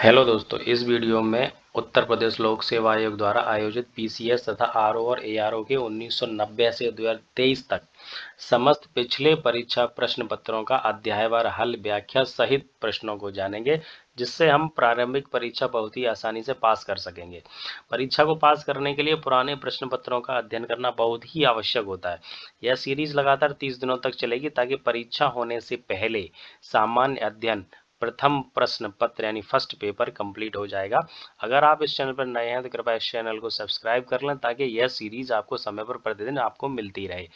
Hello दोस्तों, इस video में उत्तर प्रदेश लोक सेवा आयोग द्वारा आयोजित पीसीएस तथा आरओ और एआरओ के 1990 से 2023 तक समस्त पिछले परीक्षा प्रश्न पत्रों का अध्यायवार हल व्याख्या सहित प्रश्नों को जानेंगे, जिससे हम प्रारंभिक परीक्षा बहुत ही आसानी से पास कर सकेंगे। परीक्षा को पास करने के लिए पुराने प्रश्न पत्रों का अध्ययन करना बहुत ही आवश्यक होता है। यह सीरीज लगातार 30 दिनों तक चलेगी ताकि परीक्षा होने से पहले सामान्य अध्ययन प्रथम प्रश्न पत्र यानी फर्स्ट पेपर कंप्लीट हो जाएगा। अगर आप इस चैनल पर नए हैं तो कृपया इस चैनल को सब्सक्राइब कर लें ताकि यह सीरीज आपको समय पर प्रतिदिन आपको मिलती रहे।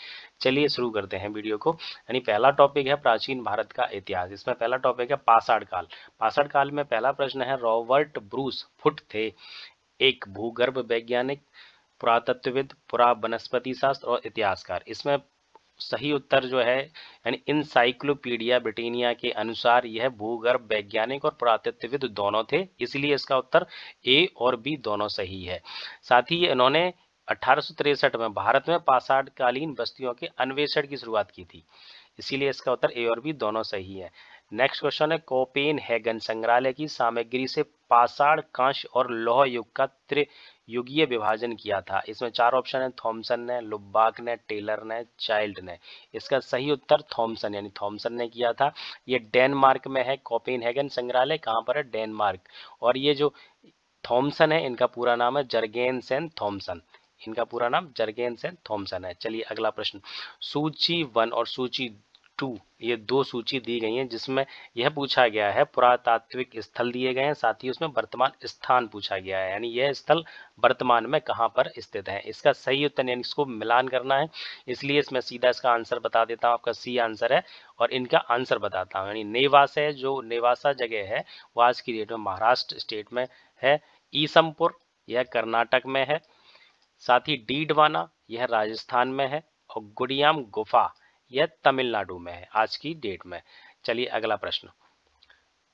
चलिए शुरू करते हैं वीडियो को। यानी पहला टॉपिक है प्राचीन भारत का इतिहास। इसमें पहला टॉपिक है पाषाण काल। पाषाण काल में पहला प्रश्न है, रॉबर्ट ब्रूस फुट थे एक भूगर्भ वैज्ञानिक, पुरातत्वविद, पुरा वनस्पति शास्त्र और इतिहासकार। इसमें सही उत्तर जो है यानी इंसाइक्लोपीडिया ब्रिटानिया के अनुसार यह भूगर्भ वैज्ञानिक और पुरातत्वविद दोनों थे, इसलिए इसका उत्तर ए और बी दोनों सही है। साथ ही इन्होंने 1863 में भारत में पाषाणकालीन बस्तियों के अन्वेषण की शुरुआत की थी, इसीलिए इसका उत्तर ए और बी दोनों सही है। नेक्स्ट क्वेश्चन है, कोपेनहेगन संग्रहालय की सामग्री से पाषाण, कांस्य और लौह युग का त्रियुगीय विभाजन किया था। इसमें चार ऑप्शन है, थॉमसन ने, लुब्बाक ने, टेलर ने, चाइल्ड ने। इसका सही उत्तर थॉमसन यानी थॉमसन ने किया था। ये डेनमार्क में है। कोपेनहेगन संग्रहालय कहाँ पर है? डेनमार्क। और ये जो थॉमसन है इनका पूरा नाम है जर्गेनसेन थॉमसन। इनका पूरा नाम जर्गेनसेन थॉमसन है। चलिए अगला प्रश्न, सूची 1 और सूची 2 ये दो सूची दी गई हैं, जिसमें यह पूछा गया है पुरातात्विक स्थल दिए गए हैं, साथ ही उसमें वर्तमान स्थान पूछा गया है, यानी यह स्थल वर्तमान में कहाँ पर स्थित है। इसका सही उत्तर यानी इसको मिलान करना है, इसलिए इसमें सीधा इसका आंसर बता देता हूँ। आपका सी आंसर है और इनका आंसर बताता हूँ। यानी नेवासा है, जो नेवासा जगह है वो आज की डेट में महाराष्ट्र स्टेट में है। ईसमपुर यह कर्नाटक में है। साथ ही डीडवाना यह राजस्थान में है और गुड़ियाम गुफा यह तमिलनाडु में है आज की डेट में। चलिए अगला प्रश्न,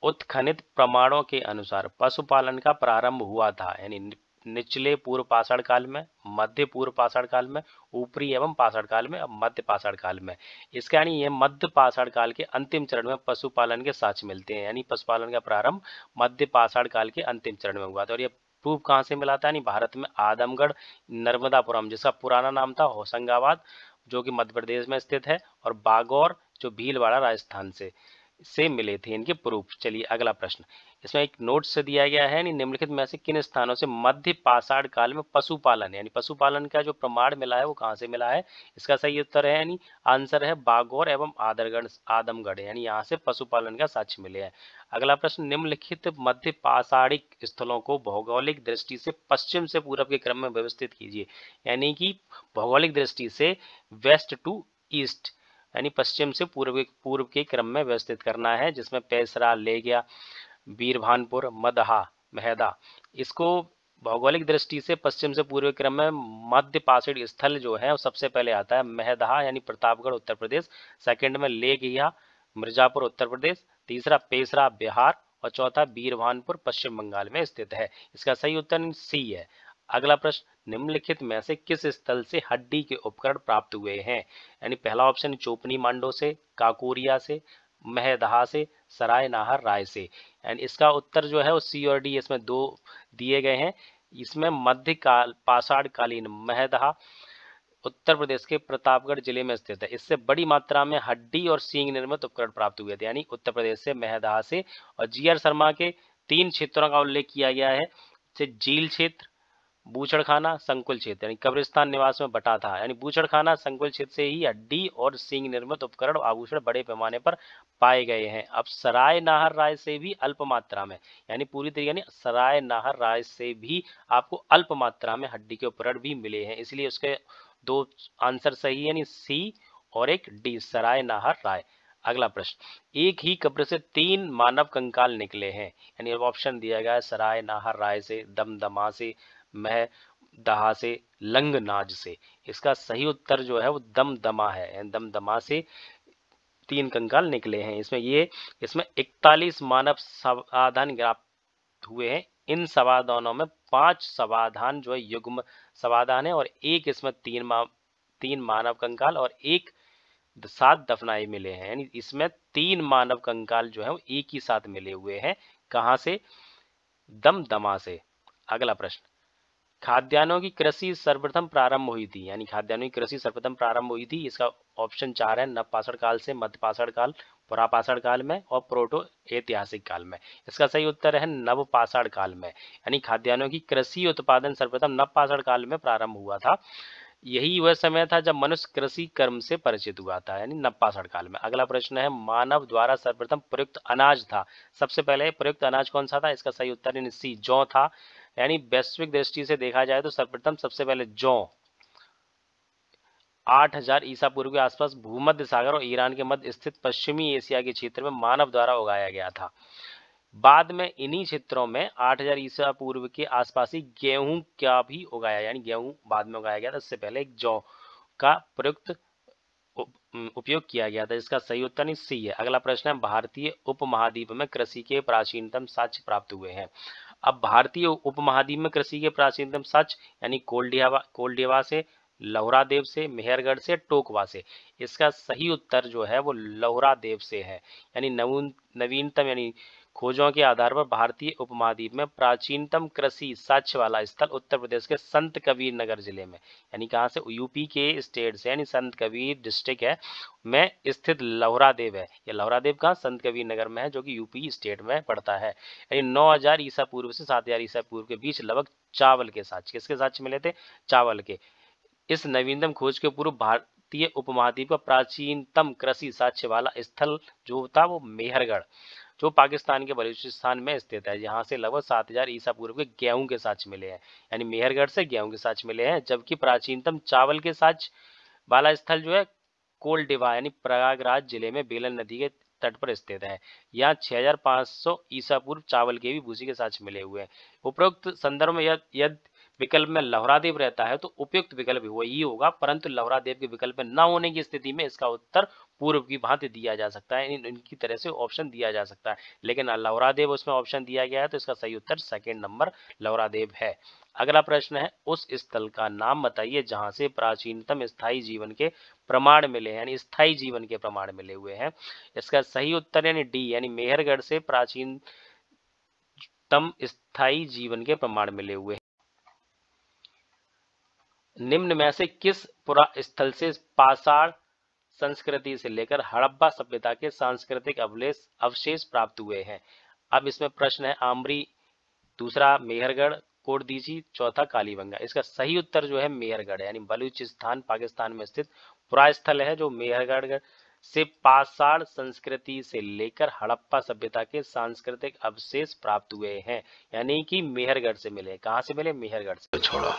उत्खनित प्रमाणों के अनुसार पशुपालन का प्रारंभ हुआ था, यानी निचले पूर्व पाषाण काल में, मध्य पूर्व पाषाण काल में, ऊपरी एवं पाषाण काल में, अब मध्य पाषाण काल में। इसका यानी ये मध्य पाषाण काल के अंतिम चरण में पशुपालन के साक्ष्य मिलते हैं, यानी पशुपालन का प्रारंभ मध्य पाषाण काल के अंतिम चरण में हुआ था। और ये प्रूफ कहाँ से मिला था? यानी भारत में आदमगढ़, नर्मदापुरम जिसका पुराना नाम था होशंगाबाद, जो कि मध्य प्रदेश में स्थित है, और बागौर जो भीलवाड़ा राजस्थान से मिले थे इनके प्रूफ। चलिए अगला प्रश्न, इसमें एक नोट से दिया गया है, निम्नलिखित में से किन स्थानों से मध्य पाषाण काल में पशुपालन यानी पशुपालन का जो प्रमाण मिला है वो कहाँ से मिला है? इसका सही उत्तर है यानी आंसर है बागौर एवं आदमगढ़, यानी यहाँ से पशुपालन का साक्ष्य मिले हैं। अगला प्रश्न, निम्नलिखित मध्य पाषाणिक स्थलों को भौगोलिक दृष्टि से पश्चिम से पूर्व के क्रम में व्यवस्थित कीजिए, यानी कि भौगोलिक दृष्टि से वेस्ट टू ईस्ट यानी पश्चिम से पूर्व के क्रम में व्यवस्थित करना है, जिसमें पेसरा, ले गया, बीरभानपुर, मदहा, महदा। इसको भौगोलिक दृष्टि से पश्चिम से पूर्व क्रम में मध्य पाषाण स्थल जो है वो सबसे पहले आता है महदहा यानी प्रतापगढ़ उत्तर प्रदेश, सेकंड में ले गया मिर्जापुर उत्तर प्रदेश, तीसरा पेसरा बिहार और चौथा बीरभानपुर पश्चिम बंगाल में स्थित है। इसका सही उत्तर सी है। अगला प्रश्न, निम्नलिखित में से किस स्थल से हड्डी के उपकरण प्राप्त हुए हैं? यानी पहला ऑप्शन चोपनी मांडो से, काकोरिया से, महदहा से, सराय नाहर राय से। एंड इसका उत्तर जो है वो सी और डी, इसमें दो दिए गए हैं। इसमें मध्यकाल पाषाण कालीन महदहा उत्तर प्रदेश के प्रतापगढ़ जिले में स्थित है। इससे बड़ी मात्रा में हड्डी और सींग निर्मित उपकरण प्राप्त हुए थे, यानी उत्तर प्रदेश से महदहा से। और जीआर शर्मा के 3 क्षेत्रों का उल्लेख किया गया है, झील क्षेत्र, बूचड़खाना, संकुल क्षेत्र, यानी कब्रिस्तान निवास में बटा था। यानी बूचड़खाना संकुल क्षेत्र से ही हड्डी और सींग निर्मित उपकरण आभूषण बड़े पैमाने पर पाए गए हैं। अब सराय नाहर राय से भी अल्प मात्रा में, यानी पूरी तरीके यानी सराय नाहर राय से भी आपको अल्प मात्रा में हड्डी के उपकरण भी मिले हैं, इसलिए उसके दो आंसर सही है, यानी सी और एक डी, सराय नाहर राय। अगला प्रश्न, एक ही कब्र से 3 मानव कंकाल निकले हैं, यानी ऑप्शन दिया गया है सराय नाहर राय से, दमदमा से, महदहा से, लंगनाज से। इसका सही उत्तर जो है वो दमदमा है, दमदमा से 3 कंकाल निकले हैं। इसमें 41 मानव समाधान प्राप्त हुए हैं। इन समाधानों में 5 समाधान जो है युग्म समाधान है और एक इसमें 3 मानव कंकाल और एक 7 दफनाए मिले हैं, यानी इसमें 3 मानव कंकाल जो है वो एक ही साथ मिले हुए हैं। कहाँ से? दमदमा से। अगला प्रश्न, खाद्यान्नों की कृषि सर्वप्रथम प्रारंभ हुई थी, यानी खाद्यान्नों की कृषि सर्वप्रथम प्रारंभ हुई थी। इसका ऑप्शन 4 है, नवपाषाण काल से, मध्यपाषाण काल, पुरापाषाण काल में और प्रोटो ऐतिहासिक काल में। इसका सही उत्तर है नवपाषाण काल में, यानी खाद्यान्नों की कृषि उत्पादन सर्वप्रथम नवपाषाण काल में प्रारंभ हुआ था। यही वह समय था जब मनुष्य कृषि कर्म से परिचित हुआ था, यानी नवपाषाण काल में। अगला प्रश्न है, मानव द्वारा सर्वप्रथम प्रयुक्त अनाज था। सबसे पहले प्रयुक्त अनाज कौन सा था? इसका सही उत्तर है सी, जौ था। यानी वैश्विक दृष्टि से देखा जाए तो सर्वप्रथम सबसे पहले जौ 8000 ईसा पूर्व के आसपास भूमध्य सागर और ईरान के मध्य स्थित पश्चिमी एशिया के क्षेत्र में मानव द्वारा उगाया गया था। बाद में इन्हीं क्षेत्रों में 8000 ईसा पूर्व के आसपास ही गेहूं का भी उगाया, यानी गेहूं बाद में उगाया गया था। इससे पहले एक जौ का प्रयुक्त उपयोग किया गया था। इसका सही उत्तर नहीं सी है। अगला प्रश्न है, भारतीय उपमहाद्वीप में कृषि के प्राचीनतम साक्ष्य प्राप्त हुए हैं। अब भारतीय उपमहाद्वीप में कृषि के प्राचीनतम साक्ष्य, यानी कोल्डियावा से, लौहरादेव से, मेहरगढ़ से, टोकवा से। इसका सही उत्तर जो है वो लौहरादेव से है। यानी नवीनतम यानी खोजों के आधार पर भारतीय उपमहाद्वीप में प्राचीनतम कृषि साक्ष्य वाला स्थल उत्तर प्रदेश के संत कबीर नगर जिले में, यानी कहाँ से, यूपी के स्टेट से, यानी संत कबीर डिस्ट्रिक्ट है में स्थित लौहरादेव है। ये लौहरादेव कहाँ, संत कबीर नगर में है, जो कि यूपी स्टेट में पड़ता है। यानी 9000 ईसा पूर्व से 7000 ईसा पूर्व के बीच लगभग चावल के साक्ष्य, किसके साक्ष्य मिले थे? चावल के। इस नवीनतम खोज के पूर्व भारतीय उपमहाद्वीप का प्राचीनतम कृषि साक्ष्य वाला स्थल जो था वो मेहरगढ़, जो पाकिस्तान के बलूचिस्तान में स्थित है, यहाँ से लगभग 7000 ईसा पूर्व के गेहूं के साक्ष्य मिले हैं। यानी मेहरगढ़ से गेहूं के साक्ष्य मिले हैं, जबकि प्राचीनतम चावल के साक्ष्य वाला स्थल जो है कोलडिवा, यानी प्रयागराज जिले में बेलन नदी के तट पर स्थित है। यहाँ 6500 ईसा पूर्व चावल के भी भूसी के साक्ष्य मिले हुए हैं। उपरोक्त संदर्भ में यदि विकल्प में लौहरादेव रहता है तो उपयुक्त विकल्प वही होगा, परंतु लौहरादेव के विकल्प में न होने की स्थिति में इसका उत्तर पूर्व की भांति दिया जा सकता है, इनकी तरह से ऑप्शन दिया जा सकता है। लेकिन लौहरादेव उसमें ऑप्शन दिया गया है, तो इसका सही उत्तर सेकेंड नंबर लौहरादेव है। अगला प्रश्न है, उस स्थल का नाम बताइए जहां से प्राचीनतम स्थायी जीवन के प्रमाण मिले हैं, यानी स्थायी जीवन के प्रमाण मिले हुए हैं। इसका सही उत्तर यानी डी, यानी मेहरगढ़ से प्राचीनतम स्थायी जीवन के प्रमाण मिले हुए हैं। निम्न में से किस पुरा स्थल से पाषाण संस्कृति से लेकर हड़प्पा सभ्यता के सांस्कृतिक अवशेष प्राप्त हुए हैं? अब इसमें प्रश्न है, आमरी, दूसरा मेहरगढ़, कोटदीजी, चौथा कालीबंगा। इसका सही उत्तर जो है मेहरगढ़, यानी बलूचिस्तान पाकिस्तान में स्थित पुरा स्थल है जो मेहरगढ़ से पाषाण संस्कृति से लेकर हड़प्पा सभ्यता के सांस्कृतिक अवशेष प्राप्त हुए हैं, यानी कि मेहरगढ़ से मिले। कहां से मिले? मेहरगढ़ से। छोड़ो,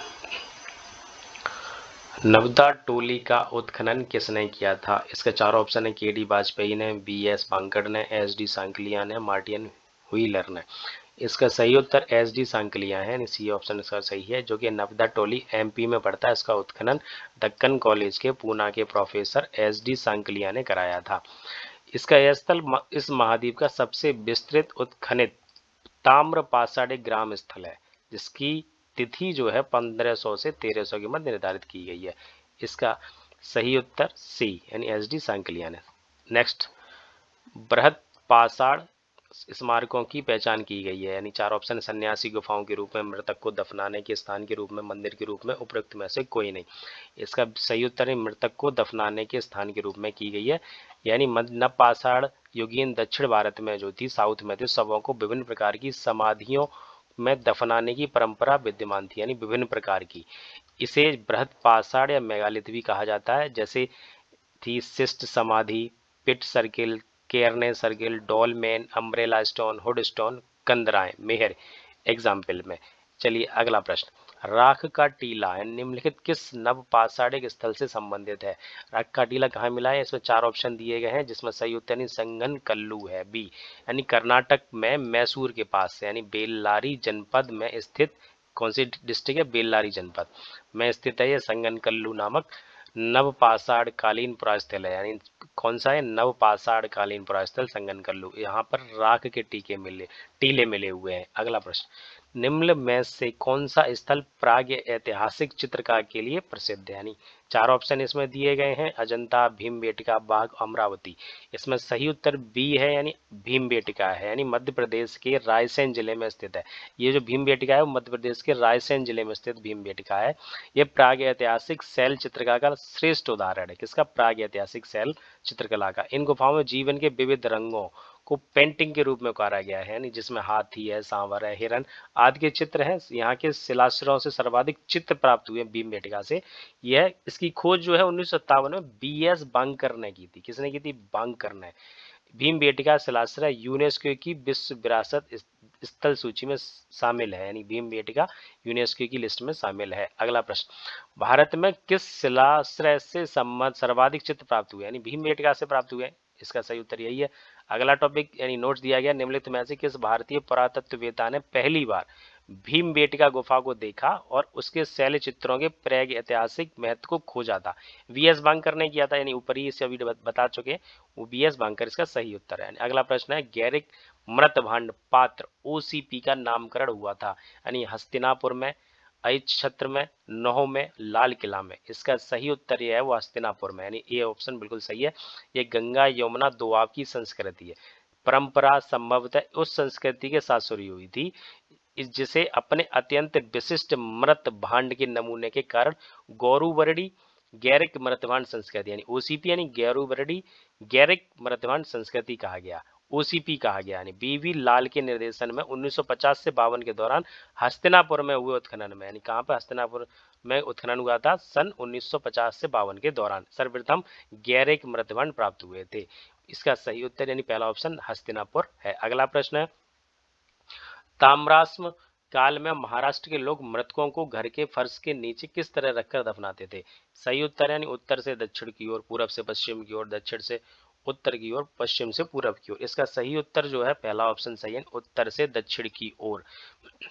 नवदा टोली का उत्खनन किसने किया था? इसके चार ऑप्शन है, के डी वाजपेयी ने, बी एस बांकड़ ने, एस डी सांकलिया ने, मार्टिन व्हीलर ने। इसका सही उत्तर एस डी सांकलिया है, सी ऑप्शन इसका सही है, जो कि नवदा टोली एमपी में पड़ता है। इसका उत्खनन दक्कन कॉलेज के पूना के प्रोफेसर एस डी सांकलिया ने कराया था। इसका यह स्थल इस महाद्वीप का सबसे विस्तृत उत्खनित ताम्र पाषाण ग्राम स्थल है, जिसकी तिथि जो है 1500 से 1300 के मध्य निर्धारित की गई है। इसका सही उत्तर सी, यानी एस डी सांकलिया ने। नेक्स्ट, बृहद पाषाण स्मारकों की पहचान की गई है, यानी चार ऑप्शन, सन्यासी गुफाओं के रूप में, मृतक को दफनाने के स्थान के रूप में, मंदिर के रूप में, उपरोक्त में से कोई नहीं। इसका सही उत्तर है मृतक को दफनाने के स्थान के रूप में की गई है। यानी नवपाषाण युगीन दक्षिण भारत में जो थी, साउथ में थी, शवों को विभिन्न प्रकार की समाधियों में दफनाने की परंपरा विद्यमान थी, यानी विभिन्न प्रकार की। इसे बृहद पाषाण या मेगालिथ भी कहा जाता है, जैसे थी शिष्ट समाधि, pit circle, cairn circle, dolmen, umbrella stone, hood stone, कंदराएं, मेहर एग्जाम्पल में। चलिए अगला प्रश्न, राख का टीला निम्नलिखित किस नवपाषाणिक स्थल से संबंधित है? राख का टीला कहाँ मिला है? इसमें चार ऑप्शन दिए गए हैं, जिसमें सही उत्तर संगन कल्लू है, बी, यानी कर्नाटक में मैसूर के पास, यानी बेल्लारी जनपद में स्थित। कौन सी डिस्ट्रिक्ट है? बेल्लारी जनपद में स्थित है यह संगन कल्लू नामक नवपाषाण कालीन पुरास्थल है। यानी कौन सा है? नवपाषाण कालीन पुरास्थल संगन कल्लू। यहाँ पर राख के टीले मिले हुए हैं। अगला प्रश्न, निम्न में से कौन सा स्थल प्राग ऐतिहासिक चित्रकला के लिए प्रसिद्ध है? यानी चार ऑप्शन इसमें दिए गए हैं, अजंता, भीमबेटका, बाघ, अमरावती। इसमें सही उत्तर बी है, यानी भीमबेटका है, यानी मध्य प्रदेश के रायसेन जिले में स्थित है। ये जो भीमबेटका है वो मध्य प्रदेश के रायसेन जिले में स्थित भीमबेटका है। ये प्राग ऐतिहासिक शैल चित्रकला का श्रेष्ठ उदाहरण है। किसका? प्राग ऐतिहासिक शैल चित्रकला का। इन गुफाओं में जीवन के विविध रंगों को पेंटिंग के रूप में उतारा गया है, यानी जिसमें हाथी है, सांवर है, हिरन आदि के चित्र हैं। यहाँ के शिलाश्रयों से सर्वाधिक चित्र प्राप्त हुए भीमबेटका से। यह इसकी खोज जो है 1957 में BS बांकर ने की थी। किसने की थी? बांकर ने। भीमबेटका शिलाश्रय यूनेस्को की विश्व विरासत स्थल सूची में शामिल है, यानी भीमबेटका यूनेस्को की लिस्ट में शामिल है। अगला प्रश्न, भारत में किस शिलाश्रय से सर्वाधिक चित्र प्राप्त हुए? यानी भीमबेटका से प्राप्त हुए। इसका सही उत्तर यही है। अगला टॉपिक यानी नोट्स दिया गया, निम्नलिखित में से किस भारतीय पुरातत्ववेत्ता ने पहली बार भीमबेटका गुफा को देखा और उसके शैल चित्रों के प्राग ऐतिहासिक महत्व को खोजा था? VS बांकर ने किया था, यानी ऊपर ही इसे अभी बता चुके, वो VS बांकर इसका सही उत्तर है। अगला प्रश्न है, गैरिक मृतभांड पात्र OCP का नामकरण हुआ था? यानी हस्तिनापुर में, अहिच्छत्र में, नौह में, लाल किला में। इसका सही उत्तर यह है वो हस्तिनापुर में, यानी ये ऑप्शन बिल्कुल सही है। ये गंगा यमुना दोआब की संस्कृति है। परंपरा संभवतः उस संस्कृति के साथ शुरू हुई थी जिसे अपने अत्यंत विशिष्ट मृत भांड के नमूने के कारण गौरूवरडी गैरिक मृतभांड संस्कृति यानी OCP यानी गौरूवरडी गैरिक मृतभांड संस्कृति कहा गया, OCP कहा गया। यानी BV लाल के निर्देशन में 1950 से 52 के दौरान हस्तिनापुर में हुए उत्खनन में, यानी कहाँ पे? हस्तिनापुर में उत्खनन हुआ था सन 1950 से 52 के दौरान सर्वप्रथम गैरिक मृतभांड प्राप्त हुए थे। इसका सही उत्तर यानी पहला ऑप्शन हस्तिनापुर है। अगला प्रश्न है, ताम्राश्म काल में महाराष्ट्र के लोग मृतकों को घर के फर्श के नीचे किस तरह रखकर दफनाते थे? सही उत्तर यानी उत्तर से दक्षिण की ओर, पूरब से पश्चिम की ओर, दक्षिण से उत्तर की ओर, पश्चिम से पूरब की ओर। इसका सही उत्तर जो है पहला ऑप्शन सही है, उत्तर से दक्षिण की ओर।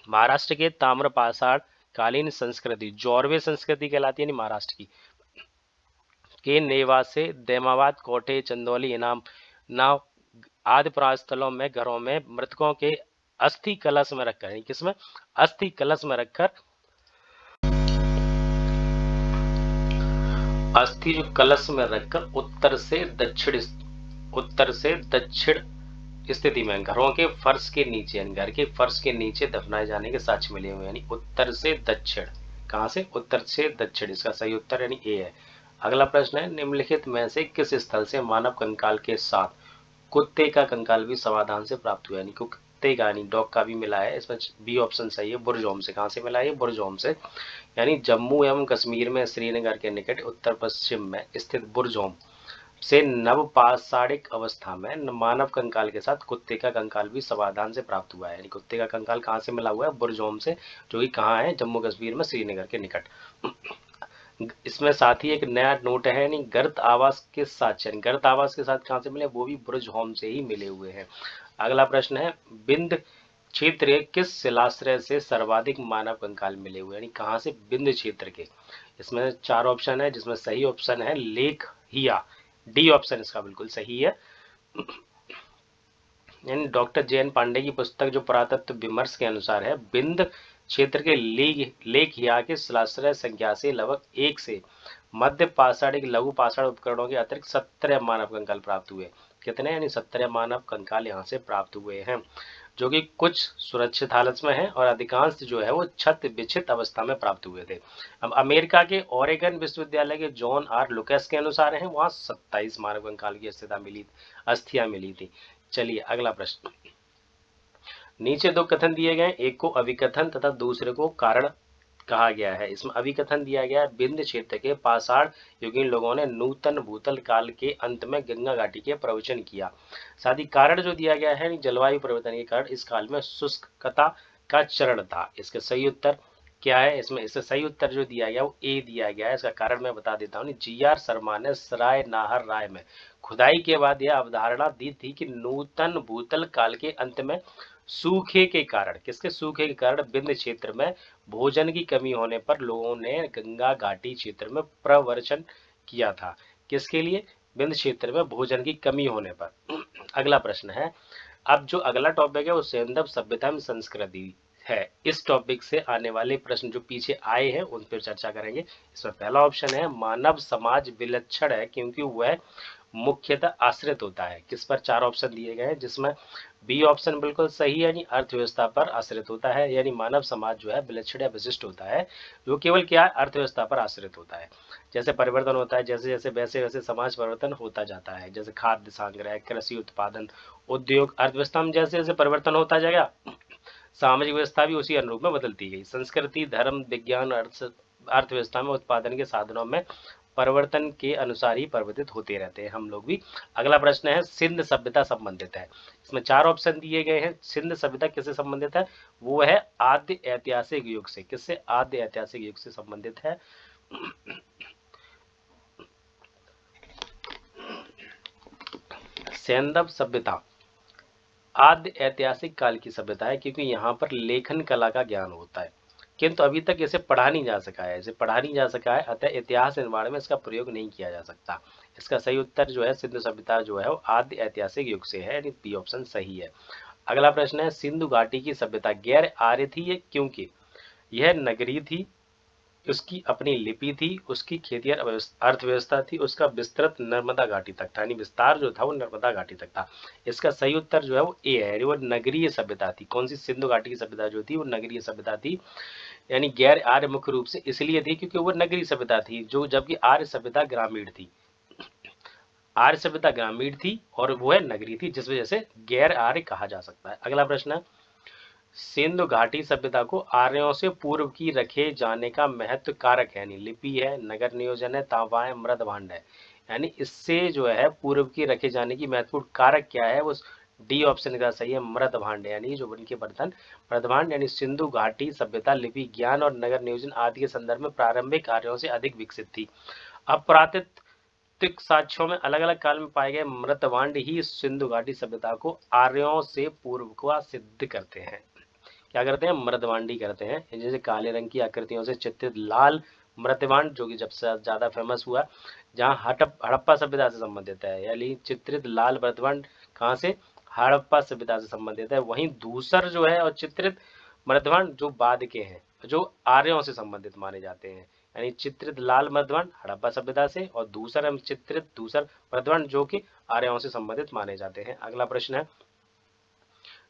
महाराष्ट्र के ताम्रपाषाण कालीन संस्कृति जौरवे संस्कृति कहलाती है, महाराष्ट्र की के नेवा से देमाबाद, कोठे, चंदौली, इनाम नाव आदि प्रास्थलों में घरों में मृतकों के अस्थि कलश में रखकर, किसमें? अस्थि कलश में रखकर अस्थि जो कलश में रखकर उत्तर से दक्षिण स्थिति में घरों के फर्श के नीचे, यानी घर के फर्श के नीचे दफनाए जाने के साक्ष्य मिले हुए, यानी उत्तर से दक्षिण। कहां से? उत्तर से दक्षिण। इसका सही उत्तर यानी ए है। अगला प्रश्न है, निम्नलिखित में से किस स्थल से मानव कंकाल के साथ कुत्ते का कंकाल भी समाधान से प्राप्त हुआ? यानी कुत्ते का यानी डॉग का भी मिला है। इसमें बी ऑप्शन सही है, बुरजोम से। कहां से मिला है? बुरजोम से, यानी जम्मू एवं कश्मीर में श्रीनगर के निकट उत्तर पश्चिम में स्थित बुरजोम से नवपाषाणिक अवस्था में मानव कंकाल के साथ कुत्ते का कंकाल भी समाधान से प्राप्त हुआ है। यानी कुत्ते का कंकाल कहां से मिला हुआ है? बुरजोम से, जो कि कहां है? जम्मू कश्मीर में श्रीनगर के निकट। इसमें साथ ही एक नया नोट है, यानी गर्त आवास के साथ, यानी गर्त आवास के साथ कहां से मिले? वो भी बुरजोम से ही मिले हुए हैं। अगला प्रश्न है, बिंद क्षेत्र के किस शिलाश्रय से सर्वाधिक मानव कंकाल मिले हुए? यानी कहां से? बिंद क्षेत्र के। इसमें चार ऑप्शन है, जिसमें सही ऑप्शन है लेख हिया, डी ऑप्शन इसका बिल्कुल सही है। यानी डॉक्टर जयंत पांडे की पुस्तक जो पुरातत्व विमर्श के अनुसार है, बिंद क्षेत्र के लेख हिया के शिलाश्रय संख्या से लगभग 1 से मध्य पाषाणिक लघु पाषाण उपकरणों के अतिरिक्त 17 मानव कंकाल प्राप्त हुए। कितने? यानी 17 मानव कंकाल यहाँ से प्राप्त हुए हैं, जो कि कुछ सुरक्षित हालत में है और अधिकांश जो है वो छत विच्छित अवस्था में प्राप्त हुए थे। अब अमेरिका के ओरेगन विश्वविद्यालय के जॉन आर लुकेस के अनुसार है वहां 27 मानव कंकाल की अस्थियां मिली थी। चलिए अगला प्रश्न, नीचे दो कथन दिए गए, एक को अभिकथन तथा दूसरे को कारण कहा गया है। इसमें अभिकथन दिया गया है, बिंद क्षेत्र के पाषाण युगीन लोगों ने नूतन भूतल काल के अंत में गंगा घाटी के प्रवचन किया। साथ ही कारण जो दिया गया है, जलवायु परिवर्तन के कारण इस काल में शुष्कता का चरण था। इसका सही उत्तर क्या है? इसमें इससे सही उत्तर जो दिया गया वो ए दिया गया है। इसका कारण मैं बता देता हूँ। GR शर्मा ने सराय नाहर राय में खुदाई के बाद यह अवधारणा दी थी कि नूतन भूतल काल के अंत में सूखे के कारण, किसके सूखे के कारण? बिंद क्षेत्र में भोजन की कमी होने पर लोगों ने गंगा घाटी क्षेत्र में प्रव्रजन किया था। किसके लिए? बिंद क्षेत्र में भोजन की कमी होने पर। अगला प्रश्न है, अब जो अगला टॉपिक है वो सेंदव सभ्यता में संस्कृति है। इस टॉपिक से आने वाले प्रश्न जो पीछे आए हैं उन पर चर्चा करेंगे। इसमें पहला ऑप्शन है मानव समाज विलक्षण है क्योंकि वह मुख्यतः आश्रित होता है। किस पर? 4 ऑप्शन दिए गए हैं जिसमें बी ऑप्शन बिल्कुल सही है, यानी अर्थव्यवस्था पर आश्रित होता है, यानी मानव समाज जो है विलक्षण या विशिष्ट होता है जो केवल क्या है, अर्थव्यवस्था पर आश्रित होता है। जैसे परिवर्तन होता है, जैसे जैसे वैसे वैसे समाज परिवर्तन होता जाता है। जैसे खाद्य संग्रह, कृषि उत्पादन, उद्योग, अर्थव्यवस्था में जैसे जैसे परिवर्तन होता जाएगा, सामाजिक व्यवस्था भी उसी अनुरूप में बदलती गई। संस्कृति, धर्म, विज्ञान, अर्थव्यवस्था में उत्पादन के साधनों में परिवर्तन के अनुसार ही परिवर्तित होते रहते हैं हम लोग भी। अगला प्रश्न है सिंध सभ्यता संबंधित है। इसमें 4 ऑप्शन दिए गए हैं। सिंध सभ्यता किससे संबंधित है? वो है आद्य ऐतिहासिक युग से। किससे? आद्य ऐतिहासिक युग से संबंधित है। सैंधव सभ्यता आद्य ऐतिहासिक काल की सभ्यता है क्योंकि यहाँ पर लेखन कला का ज्ञान होता है, किंतु अभी तक इसे पढ़ा नहीं जा सका है, अतः इतिहास निर्माण में इसका प्रयोग नहीं किया जा सकता। इसका सही उत्तर जो है सिंधु सभ्यता जो है वो आद्य ऐतिहासिक युग से है, यानी बी ऑप्शन सही है। अगला प्रश्न है सिंधु घाटी की सभ्यता गैर आर्य थी क्योंकि यह नगरीय थी, उसकी अपनी लिपि थी, उसकी खेती और अर्थव्यवस्था थी, उसका विस्तृत नर्मदा घाटी तक था, यानी विस्तार जो था वो नर्मदा घाटी तक था। इसका सही उत्तर जो है वो ए है, वो नगरीय सभ्यता थी। कौन सी? सिंधु घाटी की सभ्यता जो थी वो नगरीय सभ्यता थी, यानी गैर आर्य मुख्य रूप से इसलिए थी क्योंकि वो नगरीय सभ्यता थी, जो जबकि आर्य सभ्यता ग्रामीण थी। आर्य सभ्यता ग्रामीण थी और वो है नगरीय थी, जिस वजह से गैर आर्य कहा जा सकता है। अगला प्रश्न है सिंधु घाटी सभ्यता को आर्यों से पूर्व की रखे जाने का महत्व कारक है, यानी लिपि है, नगर नियोजन है, तांबा है, मृद भांड है, यानी इससे जो है पूर्व की रखे जाने की महत्वपूर्ण कारक क्या है? वो डी ऑप्शन का सही है, मृद भांड, यानी जो बन के बर्तन मृद भांड। यानी सिंधु घाटी सभ्यता लिपि, ज्ञान और नगर नियोजन आदि के संदर्भ में प्रारंभिक आर्यों से अधिक विकसित थी। अब पुरातात्विक साक्ष्यों में अलग अलग काल में पाए गए मृद भांड ही सिंधु घाटी सभ्यता को आर्यों से पूर्व का सिद्ध करते हैं। क्या करते हैं? मृदभांडी करते हैं। जैसे काले रंग की आकृतियों से चित्रित लाल मृदभांड जो कि जब से ज्यादा फेमस हुआ, जहाँ हड़प्पा सभ्यता से संबंधित है, यानी चित्रित लाल मृदभांड कहाँ से? हड़प्पा सभ्यता से संबंधित है। वहीं दूसर जो है और चित्रित मृदभांड जो बाद के हैं, जो आर्यों से संबंधित माने जाते हैं, यानी चित्रित लाल मृदभांड हड़प्पा सभ्यता से और दूसर मृदभांड जो कि आर्यों से संबंधित माने जाते हैं। अगला प्रश्न है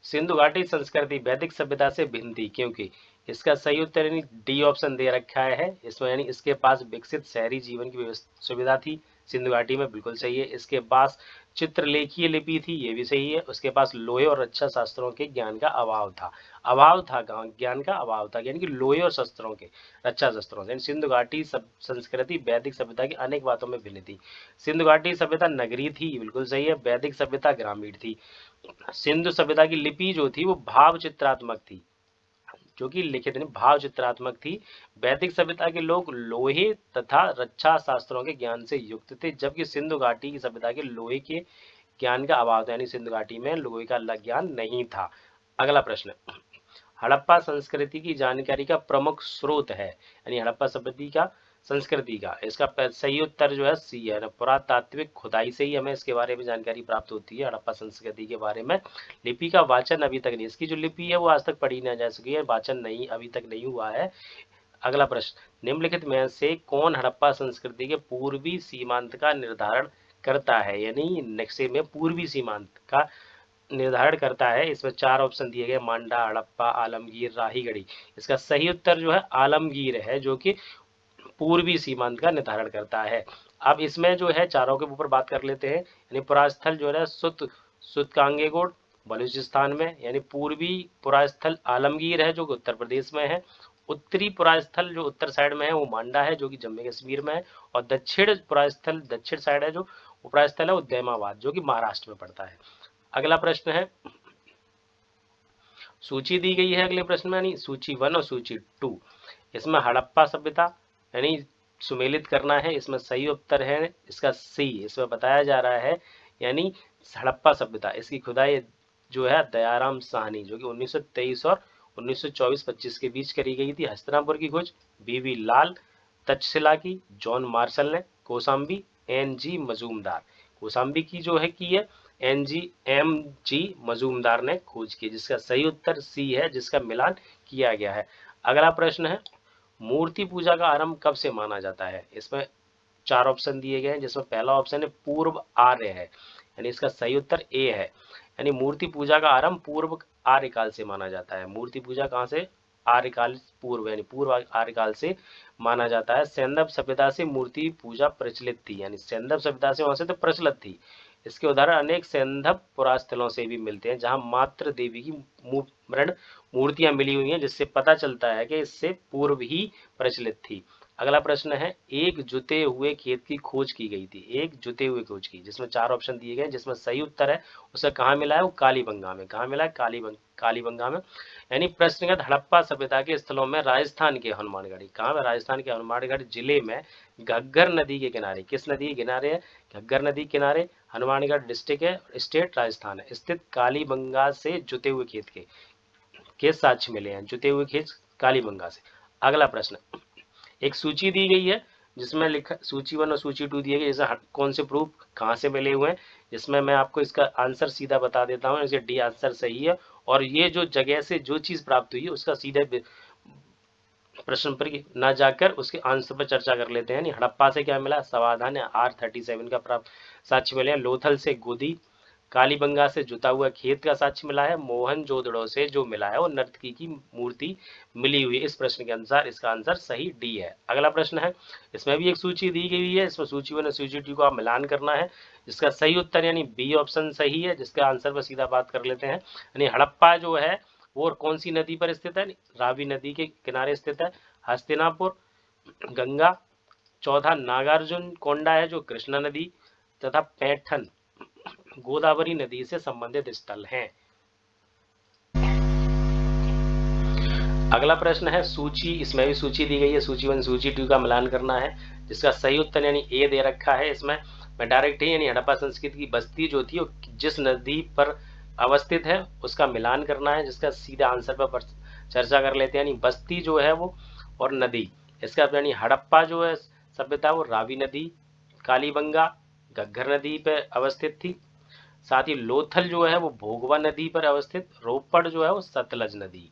सिंधु घाटी संस्कृति वैदिक सभ्यता से भिन्न थी क्योंकि इसका सही उत्तर यानी डी ऑप्शन दे रखा है इसमें, यानी इसके पास विकसित शहरी जीवन की सुविधा थी। सिंधु घाटी में बिल्कुल सही है। इसके पास चित्रलेखीय लिपि थी, ये भी सही है। उसके पास लोहे और रक्षा शास्त्रों के ज्ञान का अभाव था, ज्ञान का अभाव था, यानी कि लोहे और शस्त्रों के, रक्षा शस्त्रों से। सिंधु घाटी संस्कृति वैदिक सभ्यता की अनेक बातों में भिन्न थी। सिंधु घाटी सभ्यता नगरीय थी, बिल्कुल सही है। वैदिक सभ्यता ग्रामीण थी। सिंधु सभ्यता की लिपि जो थी वो भाव चित्रात्मक थी, जो कि लिखित नहीं, भाव चित्रात्मक थी। वैदिक सभ्यता के लोग लोहे तथा रक्षा शास्त्रों के ज्ञान से युक्त थे, जबकि सिंधु घाटी की सभ्यता के लोहे के ज्ञान का अभाव था, यानी सिंधु घाटी में लोहे का ज्ञान नहीं था। अगला प्रश्न हड़प्पा संस्कृति की जानकारी का प्रमुख स्रोत है, यानी हड़प्पा सभ्यता का संस्कृति का, इसका सही उत्तर जो है सी है ना, पुरातात्विक खुदाई से ही हमें इसके बारे में जानकारी प्राप्त होती है, हड़प्पा संस्कृति के बारे में। लिपि का वाचन अभी तक नहीं, इसकी जो लिपि है वो आज तक पढ़ी ना जा सकी है, वाचन नहीं अभी तक नहीं हुआ है। अगला प्रश्न निम्नलिखित में से कौन हड़प्पा संस्कृति के पूर्वी सीमांत का निर्धारण करता है, यानी नक्शे में पूर्वी सीमांत का निर्धारण करता है। इसमें 4 ऑप्शन दिए गए, मांडा, हड़प्पा, आलमगीर, राहीगढ़ी। इसका सही उत्तर जो है आलमगीर है, जो कि पूर्वी सीमांत का निर्धारण करता है। अब इसमें जो है चारों के ऊपर बात कर लेते हैं, यानी पुरास्थल जो है सुतकांगेगोड बलूचिस्तान में, यानी पूर्वी पुरास्थल आलमगीर है जो कि उत्तर प्रदेश में है। उत्तरी पुरास्थल जो उत्तर साइड में है वो मांडा है जो कि जम्मू कश्मीर में है। और दक्षिण पुरास्थल दक्षिण साइड है जो पुरास्थल है वो दैमाबाद जो कि महाराष्ट्र में पड़ता है। अगला प्रश्न है सूची दी गई है अगले प्रश्न में, यानी सूची 1 और सूची 2। इसमें हड़प्पा सभ्यता यानी सुमेलित करना है, इसमें सही उत्तर है इसका सी। इसमें बताया जा रहा है यानी हड़प्पा सभ्यता, इसकी खुदाई जो है दयाराम साहनी जो कि 1923 और 1924-25 के बीच करी गई थी। हस्तिनापुर की खोज बीवी लाल, तक्षशिला की जॉन मार्शल ने, कौशाम्बी NG मजूमदार। कौशाम्बी की जो है की है NG मजूमदार ने खोज की, जिसका सही उत्तर सी है, जिसका मिलान किया गया है। अगला प्रश्न है, मूर्ति पूजा का आरंभ कब से माना जाता है? इसमें 4 ऑप्शन दिए गए हैं, जिसमें पहला ऑप्शन है पूर्व आर्य है, यानी इसका सही उत्तर ए है, यानी मूर्ति पूजा का आरंभ पूर्व आर्यकाल से माना जाता है। मूर्ति पूजा कहाँ से? आर्यकाल पूर्व, यानी पूर्व आर्यकाल से माना जाता है। सैंधव सभ्यता से मूर्ति पूजा प्रचलित थी, यानी सैंधव सभ्यता से वहां से तो प्रचलित थी। इसके उदाहरण अनेक सैंधव पुरास्थलों से भी मिलते हैं, जहां मात्र देवी की मृण मूर्तियां मिली हुई हैं, जिससे पता चलता है कि इससे पूर्व ही प्रचलित थी। अगला प्रश्न है, एक जुते हुए खेत की खोज की गई थी। एक जुते हुए खोज की, जिसमें 4 ऑप्शन दिए गए, जिसमें सही उत्तर है उसे कहाँ मिला है? वो कालीबंगा में। कहाँ मिला है? कालीबंगा में। यानी प्रश्नगत हड़प्पा सभ्यता के स्थलों में राजस्थान के हनुमानगढ़ी, कहाँ है? राजस्थान के हनुमानगढ़ जिले में घग्गर नदी के किनारे, किस नदी के किनारे है? घग्गर नदी के किनारे, हनुमानगढ़ डिस्ट्रिक्ट है, स्टेट राजस्थान है, स्थित कालीबंगा से जुते हुए खेत के साक्ष्य मिले हैं। जुते हुए खेत कालीबंगा से। अगला प्रश्न, एक सूची दी गई है, जिसमें लिखा सूची 1 और सूची 2 दिए गए, जैसे कौन से प्रूफ कहाँ से मिले हुए हैं, जिसमें मैं आपको इसका आंसर सीधा बता देता हूँ। जैसे डी आंसर सही है, और ये जो जगह से जो चीज प्राप्त हुई है उसका सीधे प्रश्न पर न जाकर उसके आंसर पर चर्चा कर लेते हैं। हड़प्पा से क्या मिला? समाधान है R37 का प्राप्त साक्ष्य मिले हैं। लोथल से गोदी, कालीबंगा से जुता हुआ खेत का साक्ष्य मिला है। मोहनजोदड़ो से जो मिला है वो नर्तकी की मूर्ति मिली हुई है। इस प्रश्न के अनुसार इसका आंसर सही डी है। अगला प्रश्न है, इसमें भी एक सूची दी गई है, इसमें सूची 1 और सूची 2 को आप मिलान करना है। जिसका सही उत्तर यानी बी ऑप्शन सही है, जिसके आंसर पर सीधा बात कर लेते हैं। यानी हड़प्पा जो है वो कौन सी नदी पर स्थित है? रावी नदी के किनारे स्थित है। हस्तिनापुर, गंगा, चौथा नागार्जुन कोंडा है जो कृष्णा नदी, तथा पैठन गोदावरी नदी से संबंधित स्थल हैं। अगला प्रश्न है सूची, इसमें भी सूची दी गई है, सूची 1 सूची 2 का मिलान करना है। जिसका सही उत्तर यानी ए दे रखा है इसमें। मैं डायरेक्ट ही यानी हड़प्पा संस्कृति की बस्ती जो थी वो जिस नदी पर अवस्थित है उसका मिलान करना है। जिसका सीधा आंसर पर चर्चा कर लेते हैं। यानी बस्ती जो है वो और नदी, इसका यानी हड़प्पा जो है सभ्यता वो रावी नदी, कालीबंगा घग्गर नदी पे अवस्थित थी। साथ ही लोथल जो है वो भोगवा नदी पर अवस्थित, रोपड़ जो है वो सतलज नदी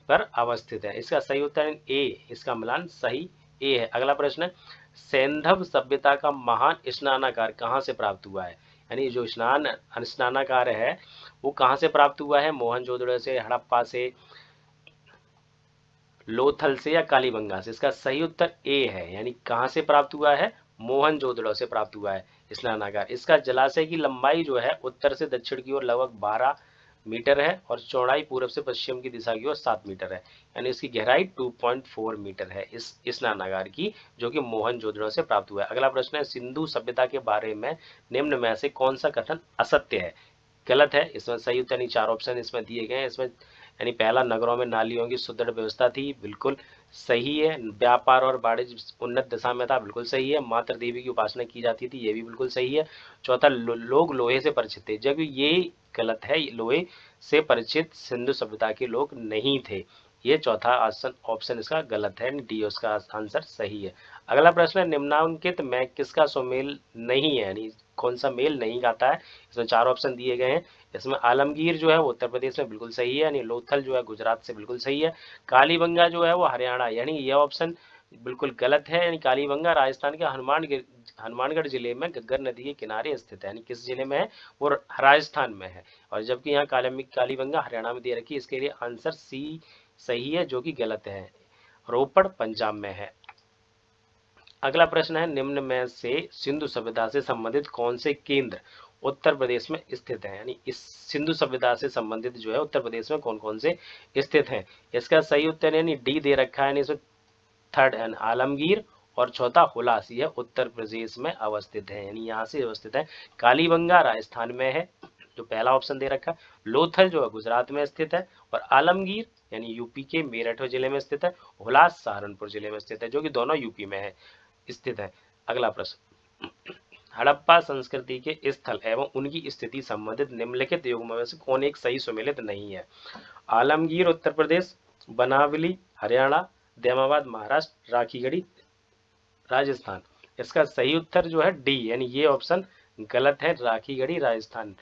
पर अवस्थित है। इसका सही उत्तर ए, इसका मिलान सही ए है। अगला प्रश्न है, सैंधव सभ्यता का महान स्नानागार कहाँ से प्राप्त हुआ है? यानी जो स्नानागार है वो कहाँ से प्राप्त हुआ है? मोहनजोदड़ो से, हड़प्पा से, लोथल से या कालीबंगा से? इसका सही उत्तर ए है, यानी कहाँ से प्राप्त हुआ है? मोहनजोदड़ो से प्राप्त हुआ है स्नानागार। इसका जलाशय की लंबाई जो है उत्तर से दक्षिण की ओर लगभग 12 मीटर है और चौड़ाई पूर्व से पश्चिम की दिशा की ओर 7 मीटर है, यानी इसकी गहराई 2.4 मीटर है इस स्नानागार की, जो कि मोहनजोदड़ो से प्राप्त हुआ है। अगला प्रश्न है, सिंधु सभ्यता के बारे में निम्न में से कौन सा कथन असत्य है? गलत है। इसमें सही उत्तर यानी 4 ऑप्शन इसमें दिए गए हैं। इसमें यानी पहला, नगरों में नालियों की सुदृढ़ व्यवस्था थी, बिल्कुल सही है। व्यापार और वाणिज्य उन्नत दशा में था, बिल्कुल सही है। मात्र देवी की उपासना की जाती थी, ये भी बिल्कुल सही है। चौथा, लोग लोहे से परिचित थे, जबकि ये गलत है। लोहे से परिचित सिंधु सभ्यता के लोग नहीं थे, ये चौथा ऑप्शन इसका गलत है, डी उसका आंसर सही है। अगला प्रश्न है, निम्नांकित में किसका सुमेल नहीं है, यानी कौन सा मेल नहीं खाता है? इसमें 4 ऑप्शन दिए गए हैं। इसमें आलमगीर जो है वो उत्तर प्रदेश में बिल्कुल सही है, यानी लोथल जो है गुजरात से बिल्कुल सही है। कालीबंगा जो है वो हरियाणा, यानी यह ऑप्शन बिल्कुल गलत है। यानी कालीबंगा राजस्थान के हनुमानगढ़ जिले में घग्गर नदी के किनारे स्थित है, यानी किस जिले में है? वो राजस्थान में है। और जबकि यहाँ कालीबंगा हरियाणा में दे रखी है। इसके लिए आंसर सी सही है, जो कि गलत है। रोपड़ पंजाब में है। अगला प्रश्न है, निम्न में से सिंधु सभ्यता से संबंधित कौन से केंद्र उत्तर प्रदेश में स्थित है? यानी इस सिंधु सभ्यता से संबंधित जो है उत्तर प्रदेश में कौन कौन से स्थित हैं? इसका सही उत्तर यानी डी दे रखा है। इसमें थर्ड है आलमगीर और चौथा हुलासी है, उत्तर प्रदेश में अवस्थित है, यानी यहाँ से अवस्थित है। कालीबंगा राजस्थान में है, जो पहला ऑप्शन दे रखा है। लोथल जो है गुजरात में स्थित है, और आलमगीर यानी यूपी के मेरठ जिले में स्थित है। हुलास सहारनपुर जिले में स्थित है, जो कि दोनों यूपी में है स्थित है। अगला प्रश्न, हड़प्पा संस्कृति के स्थल एवं उनकी स्थिति संबंधित निम्नलिखित युग्मों में से कौन एक सही सुमेलित नहीं है? आलमगीर उत्तर प्रदेश, बनावली हरियाणा, देमाबाद महाराष्ट्र, राखीगढ़ी राजस्थान। इसका सही उत्तर जो है डी, यानी ये ऑप्शन गलत है, राखीगढ़ी राजस्थान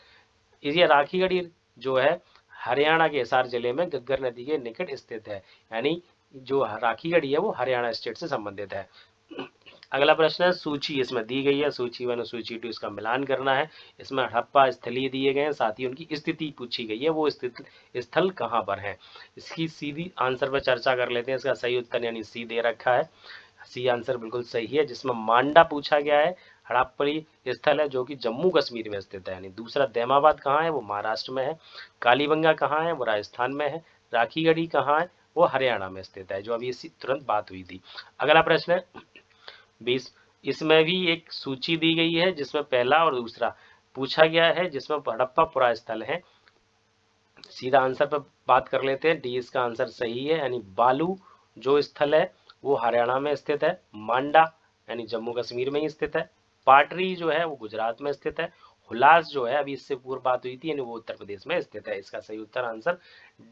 ये राखीगढ़ी जो है हरियाणा के हिसार जिले में घग्गर नदी के निकट स्थित है, यानी जो राखीगढ़ी है वो हरियाणा स्टेट से संबंधित है। अगला प्रश्न है, सूची इसमें दी गई है, सूची 1 और सूची 2, इसका मिलान करना है। इसमें हड़प्पा स्थलीय दिए गए हैं, साथ ही उनकी स्थिति पूछी गई है, वो स्थित स्थल कहाँ पर है। इसकी सीधी आंसर पर चर्चा कर लेते हैं। इसका सही उत्तर यानी सी दे रखा है, सी आंसर बिल्कुल सही है, जिसमें मांडा पूछा गया है। हड़प्पी स्थल है जो कि जम्मू कश्मीर में स्थित है। यानी दूसरा दैमाबाद कहाँ है, वो महाराष्ट्र में है। कालीबंगा कहाँ है, वो राजस्थान में है। राखीगढ़ी कहाँ है, वो हरियाणा में स्थित है, जो अभी इसी तुरंत बात हुई थी। अगला प्रश्न है 20, इसमें भी एक सूची दी गई है जिसमें पहला और दूसरा पूछा गया है, जिसमें हड़प्पा पुरा स्थल है। सीधा आंसर पर बात कर लेते हैं। डी इसका आंसर सही है, यानी बालू जो स्थल है वो हरियाणा में स्थित है। मांडा यानी जम्मू कश्मीर में ही स्थित है। पाटरी जो है वो गुजरात में स्थित है। हुलास जो है अभी इससे पूर्व बात हुई थी, यानी वो उत्तर प्रदेश में स्थित है। इसका सही उत्तर आंसर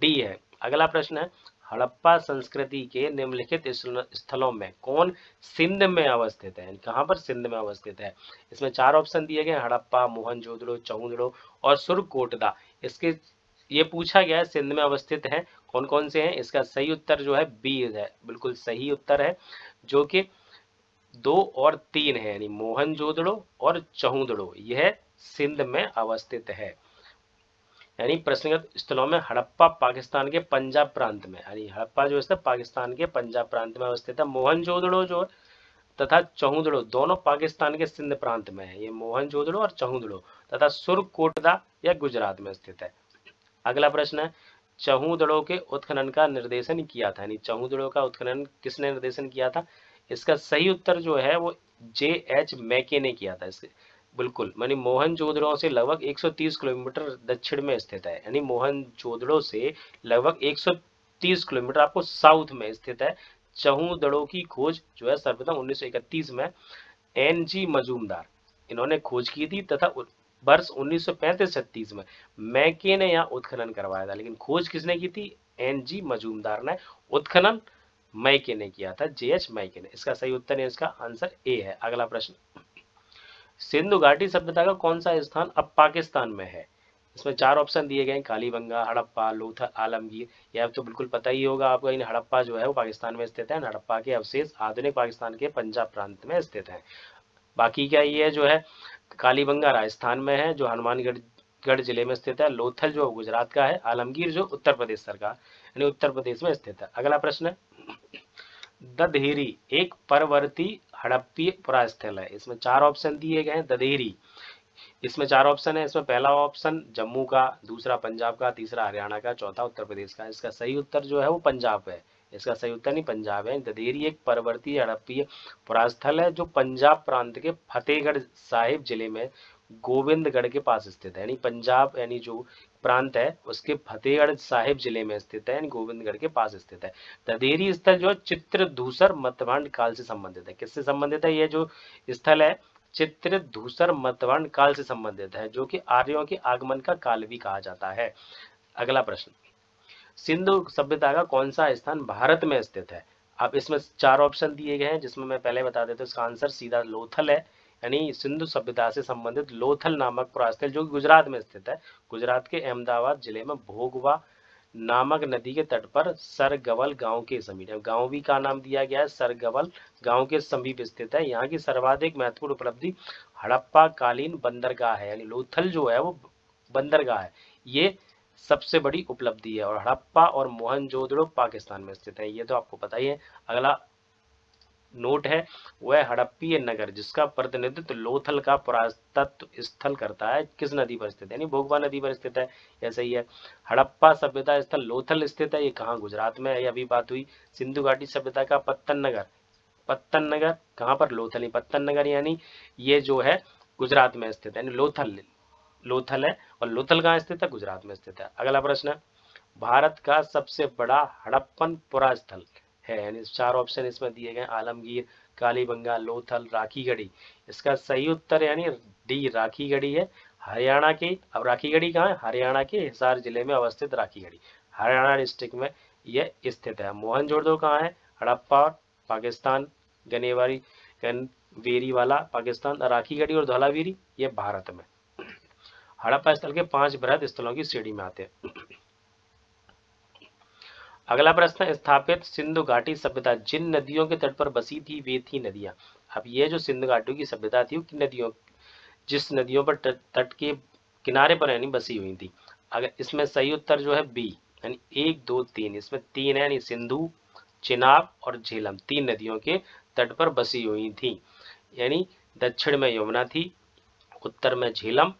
डी है। अगला प्रश्न है, हड़प्पा संस्कृति के निम्नलिखित स्थलों में कौन सिंध में अवस्थित है, कहां पर सिंध में अवस्थित है। इसमें 4 ऑप्शन दिए गए, हड़प्पा, मोहनजोदड़ो, चौंदड़ो और सुरकोटदा। इसके ये पूछा गया है सिंध में अवस्थित है, कौन कौन से हैं। इसका सही उत्तर जो है बी है, बिल्कुल सही उत्तर है, जो कि 2 और 3 है, यानी मोहनजोदड़ो और चौंदड़ो, यह सिंध में अवस्थित है। यानी प्रश्नगत स्थलों में हड़प्पा पाकिस्तान के पंजाब प्रांत में, यानी हड़प्पा जो है पाकिस्तान के पंजाब प्रांत में अवस्थित है। मोहनजोदड़ो जो तथा चौंदड़ो दोनों पाकिस्तान के सिंध प्रांत में है। ये मोहनजोदड़ो और चौंदड़ो तथा सुरकोटदा यह गुजरात में स्थित है। अगला प्रश्न है, चौहदड़ो के उत्खनन का निर्देशन किया था, यानी चौहदड़ो का उत्खनन किसने निर्देशन किया था। इसका सही उत्तर जो है वो J.H. मैके ने किया था। इसके बिल्कुल, यानी मोहनजोदड़ो से लगभग 130 किलोमीटर दक्षिण में स्थित है, यानी मोहनजोदड़ो से लगभग 130 किलोमीटर आपको साउथ में स्थित है। चौहदड़ो की खोज जो है सर्वप्रथम 1931 में N.G. मजूमदार इन्होंने खोज की थी, तथा वर्ष 1935-36 में मैके ने यहाँ उत्खनन करवाया था, लेकिन खोज किसने की थी, N.G. मजूमदार ने। उत्खनन मैके ने किया था, J.H. मैके ने। इसका सही उत्तर है, इसका आंसर ए है। अगला प्रश्न, सिंधु घाटी सभ्यता का कौन सा स्थान अब पाकिस्तान में है। इसमें 4 ऑप्शन दिए गए, कालीबंगा, हड़प्पा, लोथल, आलमगीर। यह तो बिल्कुल पता ही होगा आपको, इन हड़प्पा जो है वो पाकिस्तान में स्थित है। हड़प्पा के अवशेष आधुनिक पाकिस्तान के पंजाब प्रांत में स्थित है। बाकी क्या ये जो है, कालीबंगा राजस्थान में है जो हनुमानगढ़ जिले में स्थित है। लोथल जो गुजरात का है। आलमगीर जो उत्तर प्रदेश सरकार यानी उत्तर प्रदेश में स्थित है। अगला प्रश्न है, दधेरी एक परवर्ती हड़प्पीय पुरास्थल है। इसमें 4 ऑप्शन दिए गए हैं। दधेरी, इसमें 4 ऑप्शन है। इसमें पहला ऑप्शन जम्मू का, दूसरा पंजाब का, तीसरा हरियाणा का, चौथा उत्तर प्रदेश का। इसका सही उत्तर जो है वो पंजाब है। इसका सही उत्तर नहीं पंजाब है। ददेरी एक पर्वतीय हड़प्पीय पुरास्थल है जो पंजाब प्रांत के फतेहगढ़ साहिब जिले में गोविंदगढ़ के पास स्थित है। यानी पंजाब यानी जो प्रांत है उसके फतेहगढ़ साहिब जिले में स्थित है, यानी गोविंदगढ़ के पास स्थित है। ददेरी स्थल जो चित्रधूसर मतवाहन काल से संबंधित है। किससे संबंधित है ये जो स्थल है, चित्रधूसर मतवाहन काल से संबंधित है, जो कि आर्यों के आगमन का काल भी कहा जाता है। अगला प्रश्न, सिंधु सभ्यता का कौन सा स्थान भारत में स्थित है। अब इसमें 4 ऑप्शन दिए गए हैं, जिसमें मैं पहले बता देता हूँ। इसका आंसर सीधा लोथल है, यानी सिंधु सभ्यता से संबंधित लोथल नामक पुरास्थल जो गुजरात में स्थित है। गुजरात के अहमदाबाद जिले में भोगवा नामक नदी के तट पर सरगवल गांव के समीप, गांव भी का नाम दिया गया है, सरगवल गांव के समीप स्थित है। यहाँ की सर्वाधिक महत्वपूर्ण उपलब्धि हड़प्पा कालीन बंदरगाह है, यानी लोथल जो है वो बंदरगाह है, ये सबसे बड़ी उपलब्धि है। और हड़प्पा और मोहनजोदड़ो पाकिस्तान में स्थित है, ये तो आपको पता ही है। अगला नोट है वह हड़प्पीय नगर जिसका प्रतिनिधित्व लोथल का पुरातत्व स्थल करता है, किस नदी पर स्थित है, यानी भोगवा नदी पर स्थित है। ऐसा ही है। हड़प्पा सभ्यता स्थल लोथल स्थित है, ये कहाँ, गुजरात में है, ये अभी बात हुई। सिंधु घाटी सभ्यता का पत्तन नगर कहाँ पर, लोथल, पत्तन नगर यानी ये जो है गुजरात में स्थित है, यानी लोथल है। और लोथल कहाँ स्थित है, गुजरात में स्थित है। अगला प्रश्न है, भारत का सबसे बड़ा हड़प्पन पुरास्थल है, यानी 4 ऑप्शन इसमें दिए गए, आलमगीर, कालीबंगा, लोथल, राखीगढ़ी। इसका सही उत्तर यानी डी राखीगढ़ी है। हरियाणा की, अब राखीगढ़ी कहाँ है, हरियाणा के हिसार जिले में अवस्थित राखीगढ़ी हरियाणा डिस्ट्रिक्ट में यह स्थित है। मोहनजोदड़ो कहाँ है, हड़प्पा पाकिस्तान, गनेवाला पाकिस्तान, राखीगढ़ी और धौलावीरी ये भारत में। हड़प्पा स्थल के 5 बृहद स्थलों की श्रेणी में आते हैं। अगला प्रश्न, स्थापित सिंधु घाटी सभ्यता जिन नदियों के तट पर बसी थी वे थी नदियां। अब ये जो सिंधु घाटी की सभ्यता थी वो किन नदियों, जिस नदियों पर तट के किनारे पर यानी बसी हुई थी। अगर इसमें सही उत्तर जो है बी, यानी 1 2 3, इसमें 3 है, यानी सिंधु, चिनाब और झेलम 3 नदियों के तट पर बसी हुई थी। यानी दक्षिण में यमुना थी, उत्तर में झेलम,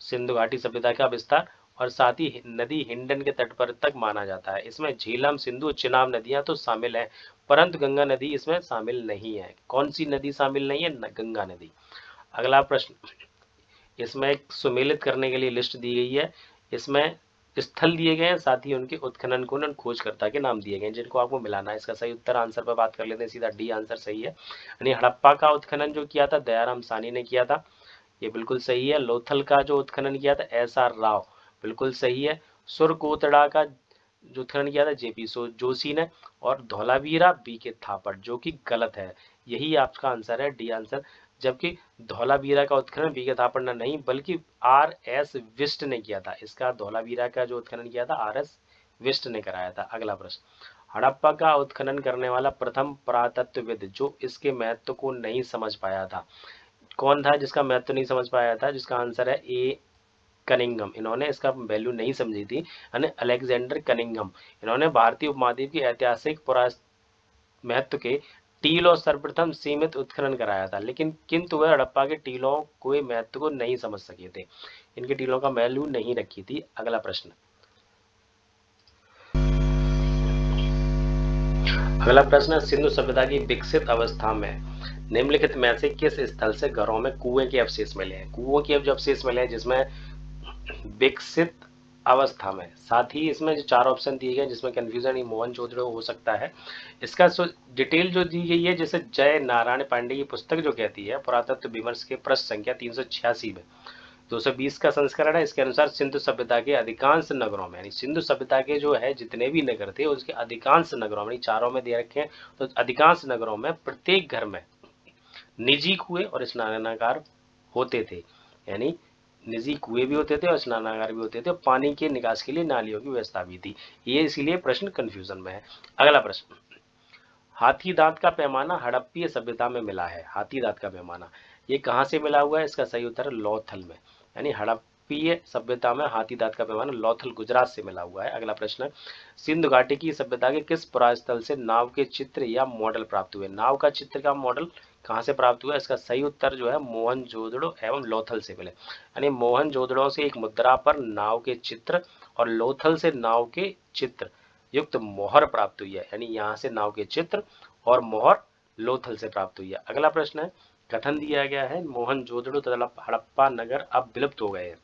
सिंधु घाटी सभ्यता का विस्तार, और साथ ही नदी हिंडन के तट पर तक माना जाता है। इसमें झेलम, सिंधु, चिनाब नदियां तो शामिल है, परंतु गंगा नदी इसमें शामिल नहीं है। कौन सी नदी शामिल नहीं है? गंगा नदी। अगला प्रश्न, इसमें एक सुमेलित करने के लिए लिस्ट दी गई है। इसमें स्थल दिए गए हैं, साथ ही उनके उत्खनन को खोजकर्ता के नाम दिए गए हैं, जिनको आपको मिलाना है। इसका सही उत्तर आंसर पर बात कर लेते हैं, सीधा डी आंसर सही है। यानी हड़प्पा का उत्खनन जो किया था दयाराम सानी ने किया था, ये बिल्कुल सही है। लोथल का जो उत्खनन किया था एस.आर. राव, बिल्कुल सही है। सुरकोतड़ा का जो उत्खनन किया था जेपी जोशी ने, और धौलावीरा बी.के. थापड़, जो कि गलत है। यही आपका आंसर है, डी आंसर। जबकि धौलावीरा का उत्खनन बी.के. थापड़ ने नहीं बल्कि आर.एस. विष्ट ने किया था। इसका धौलावीरा का जो उत्खनन किया था आर.एस. विष्ट ने कराया था। अगला प्रश्न, हड़प्पा का उत्खनन करने वाला प्रथम पुरातत्वविद जो इसके महत्व को नहीं समझ पाया था, कौन था जिसका महत्व नहीं समझ पाया था? जिसका आंसर है ए, कनिंघम। इन्होंने इसका वैल्यू नहीं समझी थी, यानी अलेक्जेंडर कनिंघम। इन्होंने भारतीय उपमहाद्वीप की ऐतिहासिक महत्व के टीलों सर्वप्रथम सीमित उत्खनन कराया था, लेकिन किंतु वह हड़प्पा के टीलों के महत्व को नहीं समझ सके थे, इनके टीलों का वैल्यू नहीं रखी थी। अगला प्रश्न, सिंधु सभ्यता की विकसित अवस्था में निम्नलिखित में से किस स्थल से घरों में कुएं के अवशेष मिले हैं? कुओं के जो अवशेष मिले हैं जिसमें विकसित अवस्था में, साथ ही इसमें जो 4 ऑप्शन दिए गए जिसमें कंफ्यूजन मोहनजोदड़ो हो सकता है। इसका डिटेल जो दी गई है, जैसे जय नारायण पांडे की पुस्तक जो कहती है पुरातत्व विमर्श के पृष्ठ संख्या 386 में 220 का संस्करण है। इसके अनुसार सिंधु सभ्यता के अधिकांश नगरों में, यानी सिंधु सभ्यता के जो है जितने भी नगर थे उसके अधिकांश नगरों में, चारों में दे रखे हैं, तो अधिकांश नगरों में प्रत्येक घर में निजी कुएं और स्नानागार होते थे। यानी निजी कुएं भी होते थे और स्नानागार भी होते थे, और पानी के निकास के लिए नालियों की व्यवस्था भी थी। ये इसीलिए प्रश्न कंफ्यूजन में है। अगला प्रश्न, हाथी दांत का पैमाना हड़प्पीय सभ्यता में मिला है। हाथी दांत का पैमाना ये कहाँ से मिला हुआ है? इसका सही उत्तर है लोथल में, यानी हड़प्पीय सभ्यता में हाथी दांत का पैमाना लोथल गुजरात से मिला हुआ है। अगला प्रश्न, सिंधु घाटी की सभ्यता के किस पुरास्थल से नाव के चित्र या मॉडल प्राप्त हुए? नाव का चित्र का मॉडल कहाँ से प्राप्त हुआ? इसका सही उत्तर जो है मोहनजोदड़ो एवं लोथल से मिले, यानी मोहनजोदड़ो से एक मुद्रा पर नाव के चित्र और लोथल से नाव के चित्र युक्त मोहर प्राप्त हुई है, यानी यहाँ से नाव के चित्र और मोहर लोथल से प्राप्त हुई है। अगला प्रश्न है, कथन दिया गया है मोहनजोदड़ो तथा हड़प्पा नगर अब विलुप्त हो गए हैं,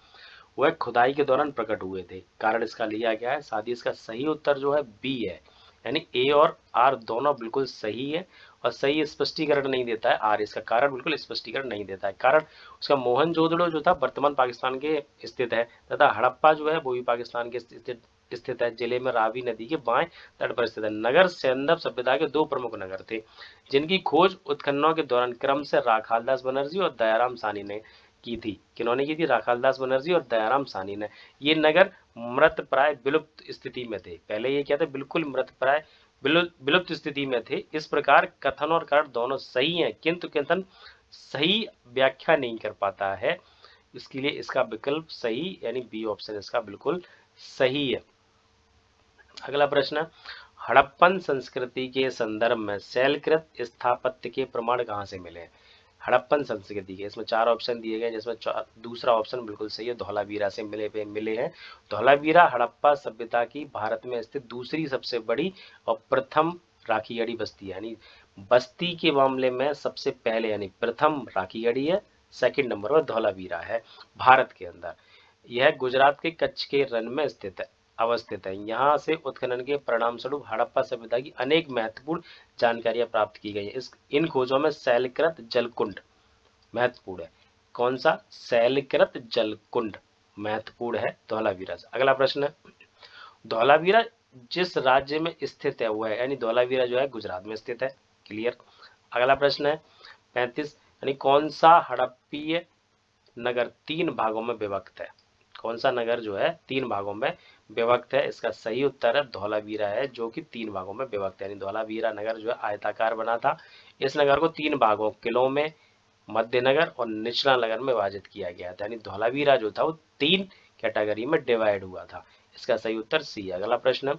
वह खुदाई के दौरान प्रकट हुए थे, कारण इसका लिया गया है। साथ ही इसका सही उत्तर जो है बी है, यानी ए और आर दोनों बिल्कुल सही है, और सही स्पष्टीकरण नहीं देता है आर, इसका कारण बिल्कुल स्पष्टीकरण नहीं देता है। कारण उसका मोहनजोदड़ो जो था वर्तमान पाकिस्तान के स्थित है, तथा हड़प्पा जो है वो भी पाकिस्तान के स्थित है, जिले में रावी नदी के बाएं तट पर स्थित है। नगर सैंधव सभ्यता के 2 प्रमुख नगर थे, जिनकी खोज उत्खननों के दौरान क्रम से राखालदास बनर्जी और दयाराम सानी ने की थी। किन्होंने की थी? राखालदास बनर्जी और दयाराम सानी ने। ये नगर मृत प्राय विलुप्त स्थिति में थे। पहले ये क्या थे? बिल्कुल मृत प्राय विलुप्त स्थिति में थे। इस प्रकार कथन और कारण दोनों सही हैं, किंतु कथन सही व्याख्या नहीं कर पाता है, इसके लिए इसका विकल्प सही, यानी बी ऑप्शन इसका बिल्कुल सही है। अगला प्रश्न, हड़प्पन संस्कृति के संदर्भ में शैलकृत स्थापत्य के प्रमाण कहाँ से मिले? हड़प्पन संस्कृति के, इसमें 4 ऑप्शन दिए गए, जिसमें दूसरा ऑप्शन बिल्कुल सही है, धौलावीरा से मिले हैं। धौलावीरा हड़प्पा सभ्यता की भारत में स्थित दूसरी सबसे बड़ी और प्रथम राखीगढ़ी बस्ती है, यानी बस्ती के मामले में सबसे पहले, यानी प्रथम राखीगढ़ी है, सेकंड नंबर पर धौलावीरा है भारत के अंदर। यह गुजरात के कच्छ के रण में अवस्थित है। यहाँ से उत्खनन के परिणाम स्वरूप हड़प्पा सभ्यता की अनेक महत्वपूर्ण जानकारियां प्राप्त की गई है। इन खोजों में शैलकृत जलकुंड महत्वपूर्ण है। कौन सा? शैलकृत जलकुंड महत्वपूर्ण है धौलावीरा से। अगला प्रश्न है, धौलावीरा जिस राज्य में स्थित है वो है, यानी धौलावीरा जो है गुजरात में स्थित है। क्लियर। अगला प्रश्न है 35, यानी कौन सा हड़प्पीय नगर 3 भागों में विभक्त है? कौन सा नगर जो है 3 भागों में विभक्त है? इसका सही उत्तर है धौलावीरा है, जो कि 3 भागों में विभक्त है। यानी धौलावीरा नगर जो है आयताकार बना था। इस नगर को 3 भागों, किलों में, मध्य नगर और निचला नगर में विभाजित किया गया था। यानी धौलावीरा जो था वो 3 कैटेगरी में डिवाइड हुआ था। इसका सही उत्तर सी है। अगला प्रश्न,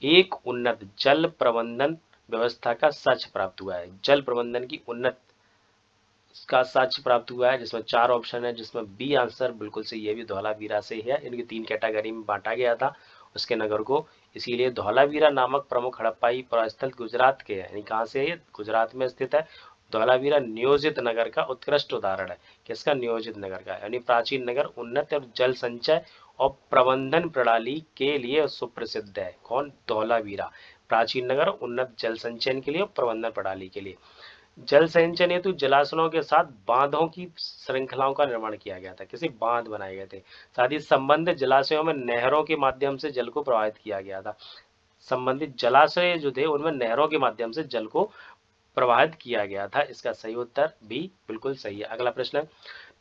एक उन्नत जल प्रबंधन व्यवस्था का साक्ष्य प्राप्त हुआ है। जल प्रबंधन की उन्नत का साक्ष्य प्राप्त हुआ है, जिसमें 4 ऑप्शन है, जिसमें बी आंसर बिल्कुल सही है, भी धौलावीरा से है। इनकी 3 कैटेगरी में बांटा गया था उसके नगर को, इसीलिए धौलावीरा नामक प्रमुख हड़प्पाई प्रस्थल गुजरात के है। यानी कहाँ से है ये? गुजरात में स्थित है। धौलावीरा नियोजित नगर का उत्कृष्ट उदाहरण है। किसका? नियोजित नगर का। यानी प्राचीन नगर उन्नत और जल संचय और प्रबंधन प्रणाली के लिए सुप्रसिद्ध है। कौन? धौलावीरा। प्राचीन नगर उन्नत जल संचयन के लिए और प्रबंधन प्रणाली के लिए। जल संचयन हेतु जलाशयों के साथ बांधों की श्रृंखलाओं का निर्माण किया गया था। किसी बांध बनाए गए थे। साथ ही संबंधित जलाशयों में नहरों के माध्यम से जल को प्रवाहित किया गया था। संबंधित जलाशय जो थे उनमें नहरों के माध्यम से जल को प्रवाहित किया गया था। इसका सही उत्तर बी बिल्कुल सही है। अगला प्रश्न,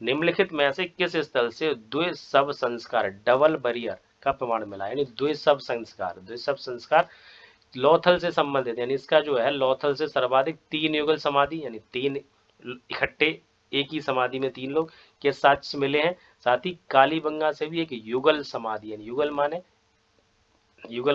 निम्नलिखित में से किस स्थल से द्विसब संस्कार डबल बैरियर का प्रमाण मिला? यानी द्विसब संस्कार लोथल से संबंधित, यानी इसका जो है लोथल से सर्वाधिक 3 युगल समाधि, यानी 3 इकट्ठे एक ही समाधि में 3 लोग के साक्ष्य मिले हैं। साथ ही कालीबंगा से भी एक युगल समाधि, यानी युगल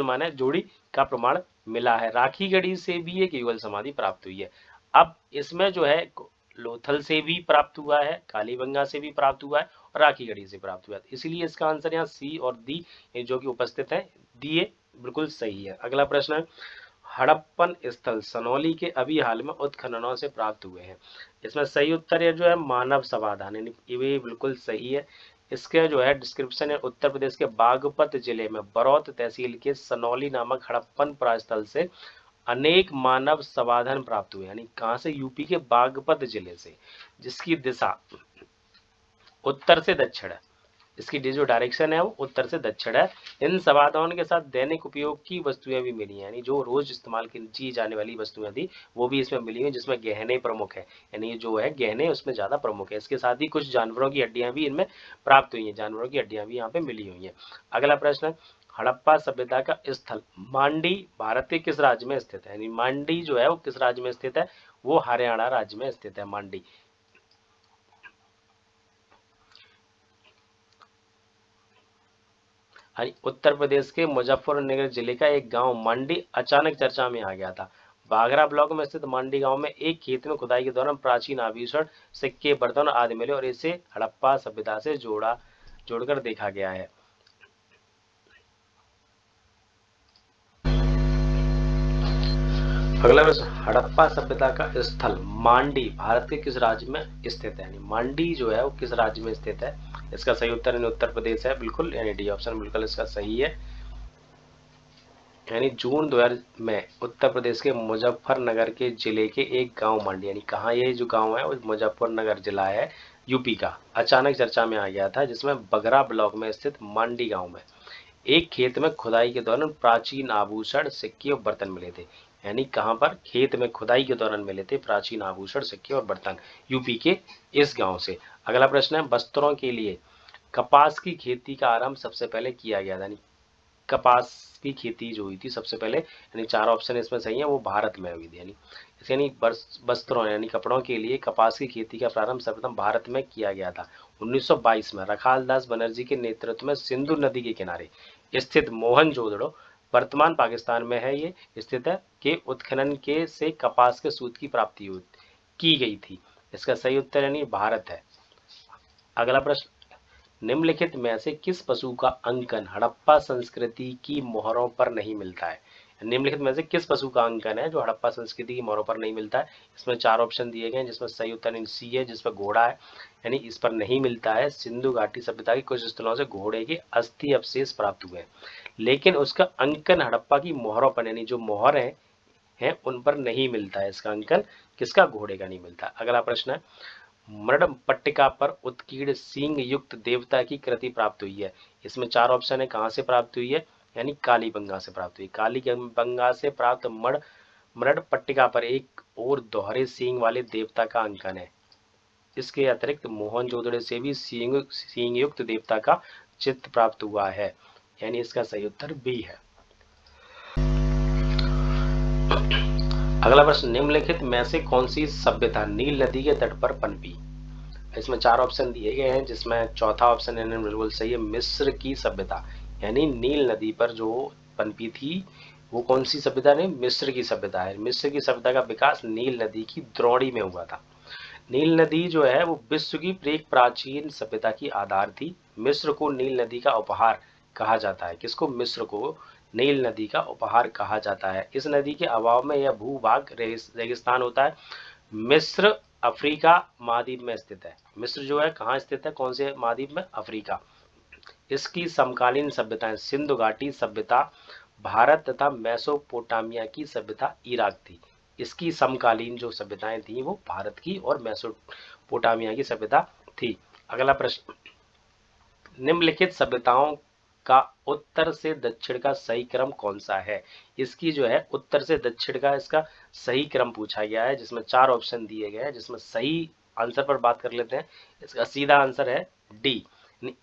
माने जोड़ी का प्रमाण मिला है। राखीगढ़ी से भी एक युगल समाधि प्राप्त हुई है। अब इसमें जो है लोथल से भी प्राप्त हुआ है, कालीबंगा से भी प्राप्त हुआ है और राखीगढ़ी से प्राप्त हुआ है। इसलिए इसका आंसर यहाँ सी और डी जो कि उपस्थित है, डी बिल्कुल सही है। अगला प्रश्न है, हड़प्पन स्थल सनौली के अभी हाल में उत्खननों से प्राप्त हुए हैं। इसमें सही उत्तर है जो है मानव समाधान, यानी ये बिल्कुल सही है। इसके जो है डिस्क्रिप्शन है, उत्तर प्रदेश के बागपत जिले में बरौत तहसील के सनौली नामक हड़प्पन प्रास्थल से अनेक मानव समाधान प्राप्त हुए। यानी कहाँ से? यूपी के बागपत जिले से, जिसकी दिशा उत्तर से दक्षिण है। इसकी जो डायरेक्शन है वो उत्तर से दक्षिण है। इन समाधानों के साथ दैनिक उपयोग की वस्तुएं भी मिली, यानी जो रोज इस्तेमाल की जाने वाली वस्तुएं थी वो भी इसमें मिली हुई, जिसमें गहने प्रमुख है। यानी जो है गहने उसमें ज्यादा प्रमुख है। इसके साथ ही कुछ जानवरों की हड्डियां भी इनमें प्राप्त हुई हैं, जानवरों की हड्डियां भी यहाँ पे मिली हुई हैं। अगला प्रश्न, हड़प्पा सभ्यता का स्थल मांडी भारत के किस राज्य में स्थित है? यानी मांडी जो है वो किस राज्य में स्थित है? वो हरियाणा राज्य में स्थित है मांडी। उत्तर प्रदेश के मुजफ्फरनगर जिले का एक गांव मांडी अचानक चर्चा में आ गया था। बागरा ब्लॉक में स्थित मांडी गांव में एक खेत में खुदाई के दौरान प्राचीन आभूषण, सिक्के, बर्तन आदि मिले और इसे हड़प्पा सभ्यता से जोड़कर देखा गया है। अगला प्रश्न, हड़प्पा सभ्यता का स्थल मांडी भारत के किस राज्य में स्थित है? यानी मांडी जो है वो किस राज्य में स्थित है? इसका सही उत्तर उत्तर प्रदेश है बिल्कुल, यानी डी ऑप्शन बिल्कुल इसका सही है। यानी जून 2000 में उत्तर प्रदेश के मुजफ्फरनगर के जिले के एक गांव मांडी, यानी कहाँ ये जो गांव है वो मुजफ्फरनगर जिला है यूपी का, अचानक चर्चा में आ गया था, जिसमें बगरा ब्लॉक में स्थित मांडी गांव में एक खेत में खुदाई के दौरान प्राचीन आभूषण, सिक्के और बर्तन मिले थे। यानी कहां पर? खेत में खुदाई के दौरान मिले थे प्राचीन आभूषण, सिक्के और बर्तन, यूपी के इस गांव से। अगला प्रश्न है, वस्त्रों के लिए कपास की खेती का आरंभ सबसे पहले किया गया था। यानी कपास की खेती जो हुई थी सबसे पहले, यानी 4 ऑप्शन इसमें सही है, वो भारत में हुई थी। यानी वस्त्रों यानी कपड़ों के लिए कपास की खेती का प्रारंभ सर्वप्रथम भारत में किया गया था 1922 में रखालदास बनर्जी के नेतृत्व में सिंधु नदी के किनारे स्थित मोहनजोदड़ो, वर्तमान पाकिस्तान में है ये स्थित है, के उत्खनन के से कपास के सूत की प्राप्ति की गई थी। इसका सही उत्तर यानी भारत है। अगला प्रश्न, निम्नलिखित में से किस पशु का अंकन हड़प्पा संस्कृति की मोहरों पर नहीं मिलता है? निम्नलिखित में से किस पशु का अंकन है जो हड़प्पा संस्कृति की मोहरों पर नहीं मिलता है? इसमें 4 ऑप्शन दिए गए हैं, जिसमें सही उत्तर सी है, जिसमें घोड़ा है, यानी इस पर नहीं मिलता है। सिंधु घाटी सभ्यता की कुछ स्थलों से घोड़े के अस्थि अवशेष प्राप्त हुए हैं, लेकिन उसका अंकन हड़प्पा की मोहरों पर, यानी जो मोहर है उन पर नहीं मिलता है। इसका अंकन किसका? घोड़े का नहीं मिलता। अगला प्रश्न है, मृड पट्टिका पर उत्कीर्ण सींग युक्त देवता की कृति प्राप्त हुई है। इसमें 4 ऑप्शन है, कहां से प्राप्त हुई है? यानी कालीबंगा से प्राप्त हुई। कालीबंगा से प्राप्त मृड पट्टिका पर एक और दोहरे सींग वाले देवता का अंकन है। इसके अतिरिक्त मोहनजोदड़ो से भी सींग युक्त देवता का चित्त प्राप्त हुआ है, यानी इसका सही उत्तर बी है। अगला प्रश्न, निम्नलिखित में से कौन सी सभ्यता नील नदी के तट पर पनपी? इसमें 4 ऑप्शन दिए गए हैं, जिसमें चौथा ऑप्शन यानी बिल्कुल सही है, मिस्र की सभ्यता। यानी नील नदी पर जो पनपी थी वो कौन सी सभ्यता ने? मिस्र की सभ्यता है। मिस्र की सभ्यता का विकास नील नदी की द्रोणी में हुआ था। नील नदी जो है वो विश्व की एक प्राचीन सभ्यता की आधार थी। मिस्र को नील नदी का उपहार कहा जाता है। किसको? मिस्र को नील नदी का उपहार कहा जाता है। इस नदी के अभाव में यह भूभाग रेगिस्तान होता है। मिस्र अफ्रीका महाद्वीप में स्थित है। मिस्र जो है कहाँ स्थित है? कौन से महाद्वीप में? अफ्रीका। इसकी समकालीन सभ्यताएं सिंधु घाटी सभ्यता, भारत तथा मेसोपोटामिया की सभ्यता इराक थी। इसकी समकालीन जो सभ्यताएं थी वो भारत की और मेसोपोटामिया की सभ्यता थी। अगला प्रश्न, निम्नलिखित सभ्यताओं का उत्तर से दक्षिण का सही क्रम कौन सा है? इसकी जो है उत्तर से दक्षिण का इसका सही क्रम पूछा गया है, जिसमें 4 ऑप्शन दिए गए हैं, जिसमें सही आंसर पर बात कर लेते हैं। इसका सीधा आंसर है डी,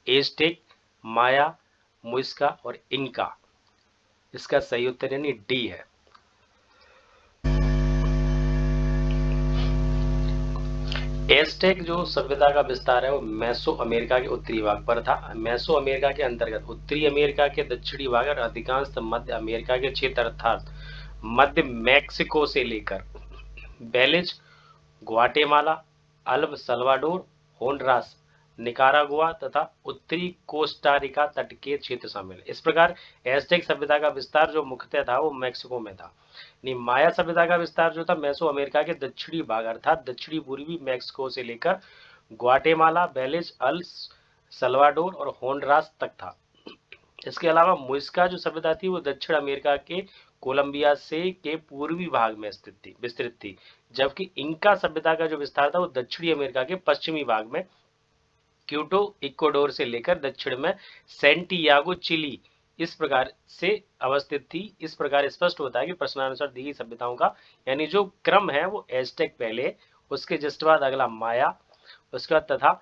एज़टेक, माया, मुइस्का और इंका। इसका सही उत्तर यानी डी है। एज़टेक जो सभ्यता का विस्तार है वो मेसो अमेरिका के उत्तरी भाग पर था। मेसो अमेरिका के अंतर्गत उत्तरी अमेरिका के दक्षिणी भाग और अधिकांश मध्य अमेरिका के क्षेत्र अर्थात मध्य मैक्सिको से लेकर Belize, Guatemala, El Salvador, Honduras, Nicaragua तथा उत्तरी कोस्टारिका तट के क्षेत्र शामिल है। इस प्रकार एज़टेक सभ्यता का विस्तार जो मुख्यतः था वो मैक्सिको में था। माया सभ्यता का विस्तार जो था मेसो अमेरिका के दक्षिणी भाग अर्थात दक्षिणी पूर्वी मैक्सिको से लेकर ग्वाटेमाला, बेलिज, अल सल्वाडोर और होंडुरास तक था। इसके अलावा मुइस्का जो सभ्यता थी वो दक्षिण अमेरिका के कोलंबिया से के पूर्वी भाग में विस्तृत थी, जबकि इंका सभ्यता का जो विस्तार था वो दक्षिणी अमेरिका के पश्चिमी भाग में क्यूटो इक्वाडोर से लेकर दक्षिण में सेंटियागो चिली इस प्रकार से अवस्थित थी। इस प्रकार स्पष्ट होता है कि प्रश्नानुसार दी गई सभ्यताओं का यानी जो क्रम है वो एज़टेक पहले, उसके जस्ट बाद अगला माया, उसके बाद तथा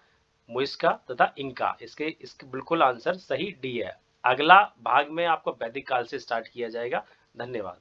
मुइस्का तथा इंका। इसके बिल्कुल आंसर सही डी है। अगला भाग में आपको वैदिक काल से स्टार्ट किया जाएगा। धन्यवाद।